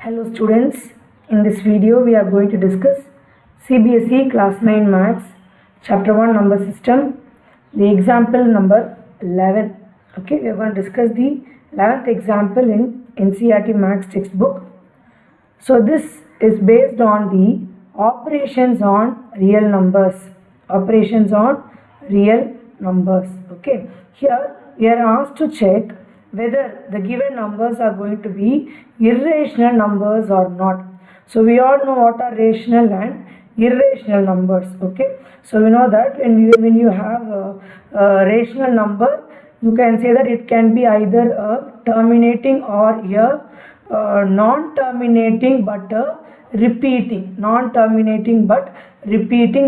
Hello students, in this video we are going to discuss Cbse class 9 maths chapter 1 number system, the example number 11. Okay, we are going to discuss the 11th example in NCERT maths textbook. So this is based on the operations on real numbers. Okay, here we are asked to check whether the given numbers are going to be irrational numbers or not. So we all know what are rational and irrational numbers. Okay, so we know that when you have a rational number, you can say that it can be either a terminating or a non-terminating but a repeating.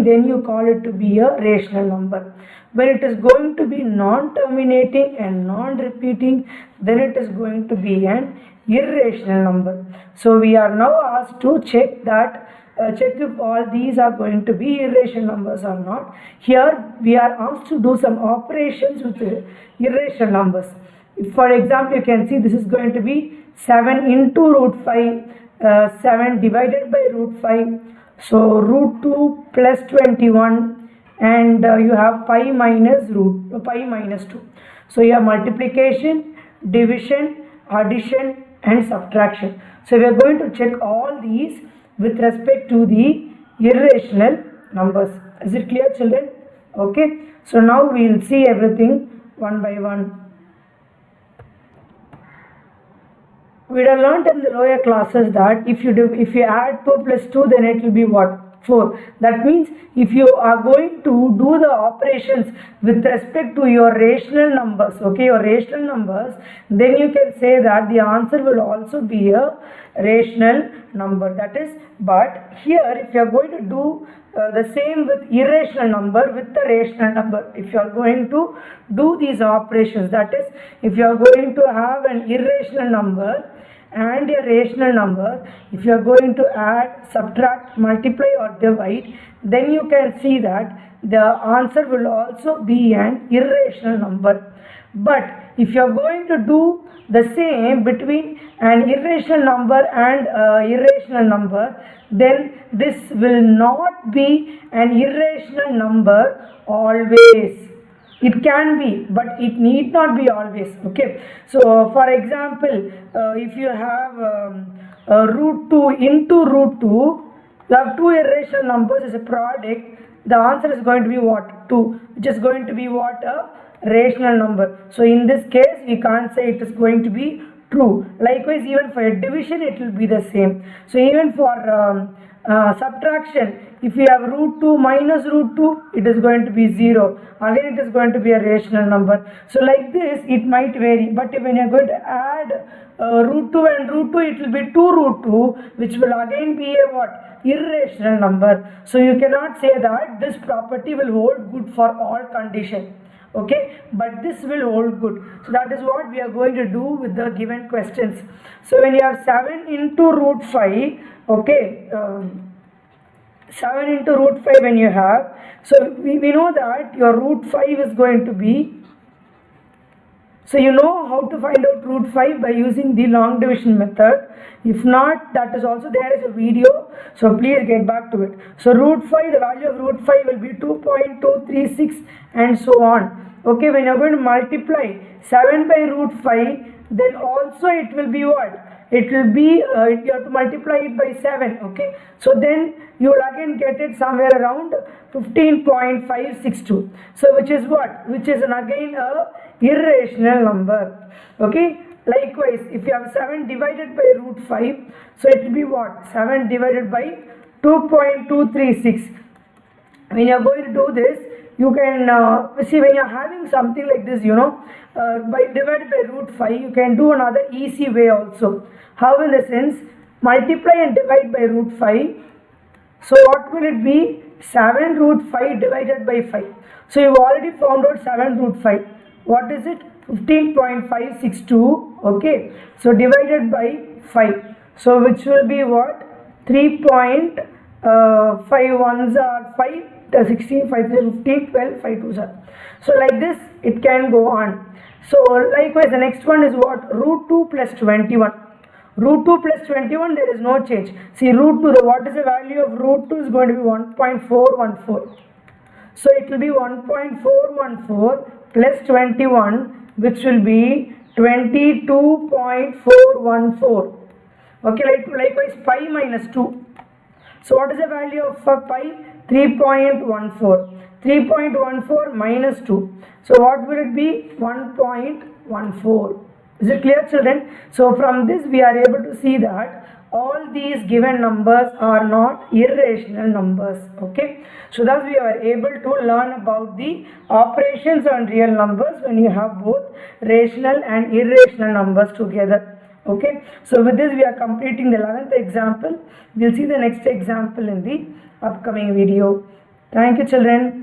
Then you call it to be a rational number. When it is going to be non-terminating and non-repeating, then it is going to be an irrational number. So we are now asked to check if all these are going to be irrational numbers or not. Here we are asked to do some operations with irrational numbers. For example, you can see this is going to be 7 into root 5, 7 divided by root 5. So root 2 plus 21. And you have pi minus 2. So you have multiplication, division, addition and subtraction. So we are going to check all these with respect to the irrational numbers. Is it clear, children? Okay. So now we will see everything one by one. We have learnt in the lower classes that if you add 2 plus 2, then it will be what? 4. That means if you are going to do the operations with respect to your rational numbers, then you can say that the answer will also be a rational number. That is, but here if you are going to do the same with irrational number with the rational number, if you are going to do these operations, that is, if you are going to have an irrational number and a rational number, if you are going to add, subtract, multiply or divide, then you can see that the answer will also be an irrational number. But if you are going to do the same between an irrational number and irrational number, then this will not be an irrational number always. It can be, but it need not be always. Okay. So, for example, if you have root 2 into root 2, you have two irrational numbers as a product. The answer is going to be what? 2, which is going to be what? A rational number. So, in this case, we can't say it is going to be true. Likewise, even for a division, it will be the same. So, even for subtraction, if you have root 2 minus root 2, it is going to be 0. Again, it is going to be a rational number. So like this, it might vary. But when you are going to add root 2 and root 2, it will be 2 root 2, which will again be a what? Irrational number. So you cannot say that this property will hold good for all conditions. Okay, but this will hold good. So that is what we are going to do with the given questions. So when you have 7 into root 5, okay, 7 into root 5 when you have, so we know that your root 5 is going to be, so you know how to find out root 5 by using the long division method. If not, that is also there is a video, so please get back to it. So root 5, the value of root 5 will be 2.236 and so on. Okay, when you are going to multiply 7 by root 5, then also it will be what? It will be, you have to multiply it by 7, okay. So then you will again get it somewhere around 15.562. So which is what? Which is again a irrational number, okay. Likewise, if you have 7 divided by root 5, so it will be what? 7 divided by 2.236. When you are going to do this, you can see when you are having something like this, by divided by root 5, you can do another easy way also. How? In the sense, multiply and divide by root 5. So what will it be? 7 root 5 divided by 5. So you have already found out 7 root 5. What is it? 15.562. Okay. So divided by 5. So which will be what? 3.51 are 5. 16, 5, 15, 12, 5, 2, 7. So like this it can go on. So likewise the next one is what? Root 2 plus 21. Root 2 plus 21, there is no change. See, root 2, what is the value of root 2 is going to be 1.414. So it will be 1.414 plus 21, which will be 22.414. Okay, likewise pi minus 2. So what is the value of pi? 3.14. 3.14 minus 2. So what will it be? 1.14. Is it clear, children? So from this we are able to see that all these given numbers are not irrational numbers. Okay. So thus we are able to learn about the operations on real numbers when you have both rational and irrational numbers together. Okay. So with this we are completing the 11th example. We'll see the next example in the upcoming video. Thank you, children.